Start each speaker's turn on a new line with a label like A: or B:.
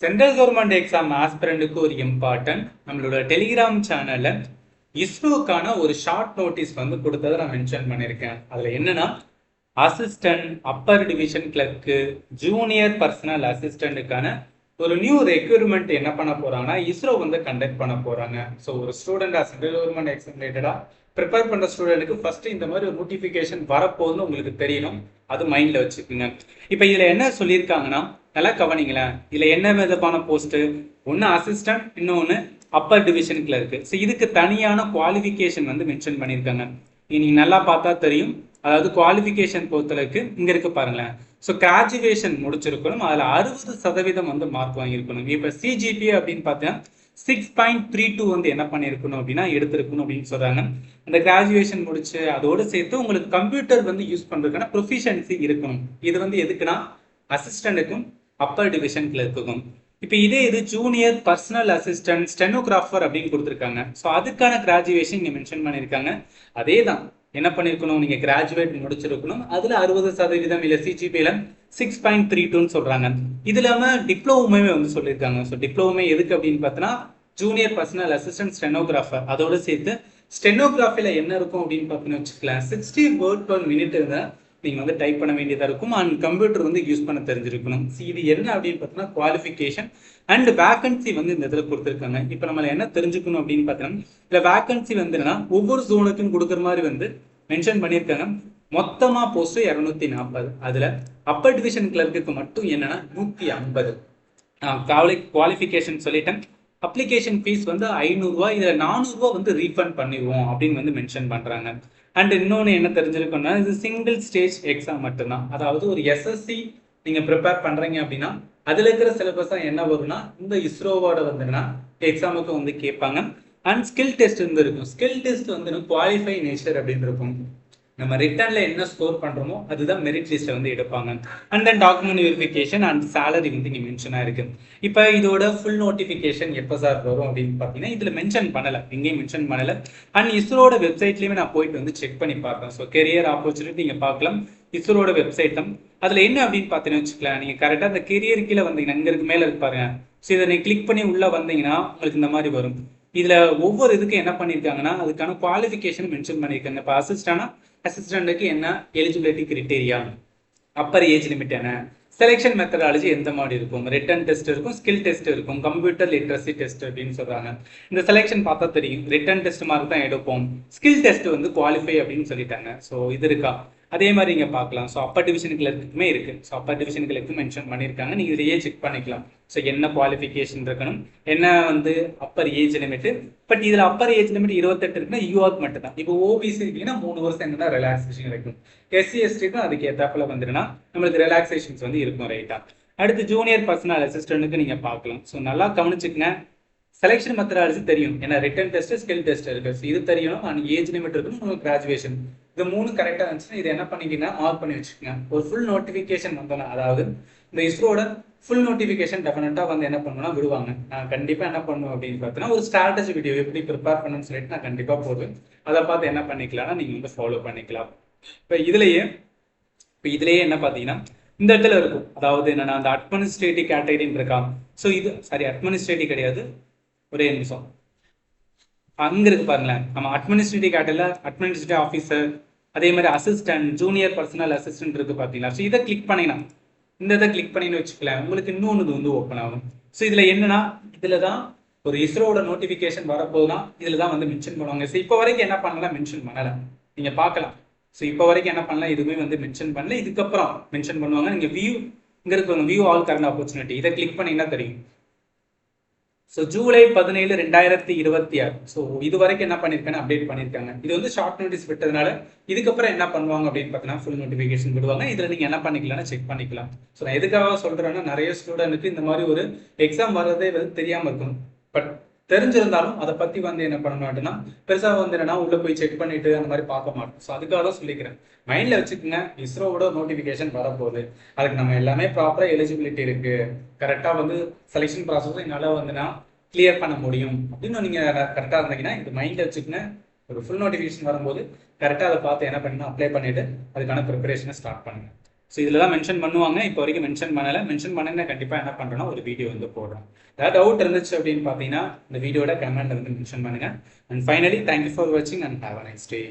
A: Central government exam ஆஸ்பிரண்ட்டுக்கு ஒரு important நம்மளோட Telegram சேனல்ல இஸ்ரோக்கான ஒரு ஷார்ட் நோட்டீஸ் வந்து கொடுத்ததை நான் மென்ஷன் பண்ணியிருக்கேன். அதுல என்னன்னா assistant, upper division clerk, junior personal அசிஸ்டண்ட்டுக்கான ஒரு நியூ ரெக்யூர்மெண்ட் என்ன பண்ண போறாங்கன்னா இஸ்ரோ வந்து கண்டக்ட் பண்ண போறாங்க. ஸோ ஒரு ஸ்டூடெண்ட் சென்ட்ரல் கவர்மெண்ட் எக்ஸாம் ரிலேட்டடா ப்ரிப்பேர் பண்ற ஸ்டூடெண்ட்டுக்கு ஃபர்ஸ்ட் இந்த மாதிரி ஒரு நோட்டிஃபிகேஷன் வரப்போகுதுன்னு உங்களுக்கு தெரியணும். அது மைண்ட்ல வச்சுக்கோங்க. இப்போ இதுல என்ன சொல்லியிருக்காங்கன்னா நல்லா கவனிங்களேன். இதுல என்ன விதமான போஸ்ட்? ஒன்னு அசிஸ்டன்ட், இன்னொன்னு அப்பர் டிவிஷன் கிளர்க்கு. ஸோ இதுக்கு தனியான குவாலிஃபிகேஷன் வந்து மென்ஷன் பண்ணியிருக்காங்க. நீங்க நல்லா பார்த்தா தெரியும். அதாவது குவாலிஃபிகேஷன் பொறுத்தளவுக்கு இங்க இருக்கு பாருங்களேன். ஸோ கிராஜுவேஷன் முடிச்சிருக்கணும், அதுல 60% வந்து மார்க் வாங்கியிருக்கணும். இப்போ சிஜிபி அப்படின்னு பார்த்தீங்கன்னா 6.32 வந்து என்ன பண்ணியிருக்கணும் அப்படின்னா எடுத்திருக்கணும் அப்படின்னு சொல்றாங்க. அந்த கிராஜுவேஷன் முடிச்சு அதோடு சேர்த்து உங்களுக்கு கம்ப்யூட்டர் வந்து யூஸ் பண்றதுக்கான ப்ரொஃபிஷியன்சி இருக்கணும். இது வந்து எதுக்குன்னா அசிஸ்டன்ட்டுக்கும் அப்பர் டிவிஷன் கிளர்க்குக்கும். இப்போ இது ஜூனியர் பர்சனல் அசிஸ்டன்ட் ஸ்டெனோகிராஃபர் அப்படின்னு கொடுத்துருக்காங்க. ஸோ அதுக்கான கிராஜுவேஷன் இங்கே மென்ஷன் பண்ணியிருக்காங்க. அதே தான் என்ன பண்ணிருக்கணும், நீங்க கிராஜுவேட் முடிச்சிருக்கணும், அதுல 60% இல்ல சிஜிபியில 6.32 சொல்றாங்க. இது இல்லாம டிப்ளோமே வந்து சொல்லியிருக்காங்க. ஸோ டிப்ளோமே எதுக்கு அப்படின்னு பார்த்தோன்னா ஜூனியர் பர்சனல் அசிஸ்டன்ட் ஸ்டெனோகிராஃபர் அதோட சேர்த்து ஸ்டெனோகிராஃபில என்ன இருக்கும் அப்படின்னு பார்த்தீங்கன்னு வச்சுக்கலாம் 60 வேர்ட் பர் மினிட் இருந்தால் நீங்க வந்து டைப் பண்ண வேண்டியதா இருக்கும். அண்ட் கம்ப்யூட்டர் வந்து யூஸ் பண்ண தெரிஞ்சிருக்கணும். இது என்ன அப்படின்னு பார்த்தீங்கன்னா குவாலிஃபிகேஷன் அண்ட் வேகன்சி வந்து இந்த இதில் கொடுத்துருக்காங்க. இப்போ நம்ம என்ன தெரிஞ்சுக்கணும் அப்படின்னு பார்த்தீங்கன்னா இல்லை வேகன்சி வந்து என்னன்னா ஒவ்வொரு ஜோனுக்கும் கொடுக்குற மாதிரி வந்து மென்ஷன் பண்ணியிருக்காங்க. மொத்தமா போஸ்ட் 240. அதுல அப்பர் டிவிஷன் கிளர்க்கு மட்டும் என்னன்னா 150. குவாலிஃபிகேஷன் சொல்லிட்டேன். அப்ளிகேஷன் ஃபீஸ் வந்து 500 ரூபாய், இதுல 400 ரூபாய் வந்து ரீஃபண்ட் பண்ணிடுவோம் அப்படின்னு வந்து மென்ஷன் பண்றாங்க. அண்ட் இன்னொன்று என்ன தெரிஞ்சிருக்கும்னா இது சிங்கிள் ஸ்டேஜ் எக்ஸாம் மட்டும்தான். அதாவது ஒரு எஸ்எஸ்சி நீங்க ப்ரிப்பேர் பண்றீங்க அப்படின்னா அதுல இருக்கிற சிலபஸா என்ன வரும்னா இந்த இஸ்ரோவோட வந்துன்னா எக்ஸாமுக்கு வந்து கேட்பாங்க. அண்ட் ஸ்கில் டெஸ்ட் வந்து இருக்கும். ஸ்கில் டெஸ்ட் வந்து குவாலிஃபை நேச்சர் அப்படின்னு இருக்கும். நம்ம ரிட்டர்ன்ல என்ன ஸ்கோர் பண்றோமோ அதுதான் மெரிட் லிஸ்ட்ல வந்து எடுப்பாங்க. And then document verification and salary வந்து இங்க மென்ஷனா இருக்கு. இப்போ இதோட ஃபுல் நோட்டிஃபிகேஷன் எப்போ சார் வரும் அப்படின்னு பார்த்தீங்கன்னா இதுல மென்ஷன் பண்ணல, எங்கேயும் மென்ஷன் பண்ணல. அண்ட் இஸ்ரோட வெப்சைட்லயுமே நான் போயிட்டு வந்து செக் பண்ணி பார்த்தேன். ஸோ கெரியர் ஆப்பர்ச்சுனிட்டி நீங்க பார்க்கலாம் இஸ்ரோட வெப்சைட் தான். அதுல என்ன அப்படின்னு பார்த்தீங்கன்னு வச்சுக்கலாம், நீங்க கரெக்டா அந்த கெரியர் கீழே வந்தீங்கன்னா இங்க இருக்கு மேல இருப்பாருங்க. ஸோ இதை நீங்க கிளிக் பண்ணி உள்ள வந்தீங்கன்னா உங்களுக்கு இந்த மாதிரி வரும். இதுல ஒவ்வொரு இதுக்கும் என்ன பண்ணிருக்காங்கன்னா அதுக்கான குவாலிஃபிகேஷன் மென்ஷன் பண்ணிருக்காங்க. இப்போ அசிஸ்டன்ட்டுக்கு என்ன eligibility criteria, upper age limit என்ன, செலெக்ஷன் மெத்தடாலஜி எந்த மாதிரி இருக்கும், ரிட்டன் டெஸ்ட் இருக்கும், ஸ்கில் டெஸ்ட் இருக்கும், கம்ப்யூட்டர் லிட்ரஸி டெஸ்ட் அப்படின்னு சொல்றாங்க. இந்த செலெக்ஷன் பார்த்தா தெரியும் ரிட்டன் டெஸ்ட் மாதிரி தான் எடுப்போம். ஸ்கில் டெஸ்ட் வந்து குவாலிஃபை அப்படின்னு சொல்லிட்டாங்க. ஸோ இது இருக்கா அதே மாதிரி நீங்க பார்க்கலாம். ஸோ அப்பர் டிவிஷன் கிளர்க்குமே இருக்கு. So Appar division clerk mention பண்ணியிருக்காங்க. நீங்க இதையே செக் பண்ணிக்கலாம். ஸோ என்ன குவாலிஃபிகேஷன் இருக்கணும், என்ன வந்து அப்பர் ஏஜ் லிமிட். பட் இதுல அப்பர் ஏஜ் லிமிட் 28 இருக்குன்னா யூஆர்க்கு மட்டும் தான். இப்போ ஓபிசி இருக்கீங்கன்னா 3 வருஷம் என்னன்னா ரிலாக்ஸேஷன் இருக்கும். எஸ்சி எஸ்டிக்கும் அதுக்கு ஏத்தாப்புல வந்துடுனா நம்மளுக்கு ரிலாக்ஸேஷன்ஸ் வந்து இருக்கும். ரைட்டா, அடுத்து ஜூனியர் பர்சனல் அசிஸ்டன்ட்டுக்கு நீங்க பார்க்கலாம். ஸோ நல்லா கவனிச்சுக்கங்க. செலெக்ஷன் மெத்தடாலஜி தெரியும், ஏன்னா ரிட்டன் டெஸ்ட் ஸ்கில் டெஸ்ட் இருக்கு. இது தெரியணும். அண்ட் ஏஜ் லிமிட் இருக்கணும், உங்களுக்கு கிராஜுவேஷன். இது 3 கரெக்டா இருந்துச்சுன்னா இது என்ன பண்ணிக்கிங்கன்னா மார்க் பண்ணி வச்சுக்கோங்க. ஒரு ஃபுல் நோட்டிஃபிகேஷன் வந்தோன்னா அதாவது இந்த இஸ்ரோட ஃபுல் நோட்டிஃபிகேஷன் டெஃபினட்டா வந்து என்ன பண்ணுவோம்னா விடுவாங்க. நான் கண்டிப்பா என்ன பண்ணுவேன் அப்படின்னு பார்த்தீங்கன்னா ஒரு ஸ்ட்ராட்டஜி வீடியோ எப்படி ப்ரிப்பேர் பண்ணணும்னு சொல்லிட்டு நான் கண்டிப்பா போடுவேன். அதை பார்த்து என்ன பண்ணிக்கலாம்னா நீங்க வந்து ஃபாலோ பண்ணிக்கலாம். இப்போ இதுலயே என்ன பார்த்தீங்கன்னா இந்த இடத்துல இருக்கும். அதாவது என்னன்னா அந்த அட்மினிஸ்ட்ரேட்டிவ் கேட்டகரின்னு இருக்கா. ஸோ இது சாரி அட்மினிஸ்ட்ரேட்டிவ் கிடையாது, ஒரே நிமிஷம். அங்க இருக்கு பாருங்களேன், நம்ம அட்மினிஸ்ட்ரேட்டிவ் கேட்டகரியில அட்மினிஸ்ட்ரேட்டிவ் ஆஃபீஸர், அதே மாதிரி அசிஸ்டன்ட், ஜூனியர் பர்சனல் அசிஸ்டன்ட் இருக்கு பாத்தீங்களா. ஸோ இதை கிளிக் பண்ணினா இந்த இதை கிளிக் பண்ணின்னு வச்சுக்கலாம், உங்களுக்கு இன்னொன்று வந்து ஓப்பன் ஆகும். ஸோ இதுல என்னன்னா இதுல தான் ஒரு இஸ்ரோட நோட்டிஃபிகேஷன் வரப்போதுதான் இதுல தான் வந்து மென்ஷன் பண்ணுவாங்க. ஸோ இப்போ வரைக்கும் என்ன பண்ணலாம் மென்ஷன் பண்ணல, நீங்க பார்க்கலாம். ஸோ இப்போ வரைக்கும் என்ன பண்ணலாம் எதுவுமே வந்து மென்ஷன் பண்ணல. இதுக்கப்புறம் மென்ஷன் பண்ணுவாங்க. நீங்க வியூ இங்க இருக்கு, வியூ ஆல் கரண்ட் ஆப்பர்ச்சுனிட்டி, இதை கிளிக் பண்ணீங்கன்னா தெரியும். ஸோ ஜூலை 17, 2026. ஸோ இது வரைக்கும் என்ன பண்ணியிருக்காங்க அப்டேட் பண்ணியிருக்காங்க. இது வந்து ஷார்ட் நோட்டீஸ் விட்டதுனால இதுக்கப்புறம் என்ன பண்ணுவாங்க அப்படின்னு பார்த்தீங்கன்னா ஃபுல் நோட்டிஃபிகேஷன் விடுவாங்க. இதில் நீங்கள் என்ன பண்ணிக்கலாம்னா செக் பண்ணிக்கலாம். ஸோ நான் எதுக்காக சொல்கிறேன்னா நிறைய ஸ்டூடெண்ட்டுக்கு இந்த மாதிரி ஒரு எக்ஸாம் வர்றதே வந்து தெரியாமல் இருக்கும். பட் தெரிஞ்சிருந்தாலும் அதை பற்றி வந்து என்ன பண்ணணும் அப்படின்னா பெருசாக வந்து என்னன்னா உள்ளே போய் செக் பண்ணிட்டு அந்த மாதிரி பார்க்க மாட்டோம். ஸோ அதுக்காக தான் சொல்லிக்கிறேன். மைண்டில் வச்சுக்கோங்க, இஸ்ரோவோட நோட்டிஃபிகேஷன் வரப்போகுது. அதுக்கு நம்ம எல்லாமே ப்ராப்பராக எலிஜிபிலிட்டி இருக்கு, கரெக்டாக வந்து செலெக்ஷன் ப்ராசஸ் என்னால் வந்துன்னா கிளியர் பண்ண முடியும் அப்படின்னு நீங்கள் கரெக்டாக இருந்தீங்கன்னா இது மைண்டில் வச்சுக்கோங்க. ஒரு ஃபுல் நோட்டிஃபிகேஷன் வரும்போது கரெக்டாக அதை பார்த்து என்ன பண்ணணும் அப்ளை பண்ணிட்டு அதுக்கான ப்ரிப்பரேஷனை ஸ்டார்ட் பண்ணுங்க. ஸோ இதில் தான் மென்ஷன் பண்ணுவாங்க. இப்போ வரைக்கும் மென்ஷன் பண்ணலை. மென்ஷன் பண்ணேன்னா கண்டிப்பாக என்ன பண்ணுறேன்னா ஒரு வீடியோ வந்து போடுறேன். ஏதாவது டவுட் இருந்துச்சு அப்படின்னு பார்த்தீங்கன்னா இந்த வீடியோட கமெண்ட்டை வந்து மென்ஷன் பண்ணுங்கள். அண்ட் ஃபைனலி தேங்க்யூ ஃபார் வாட்சிங் and have a nice day.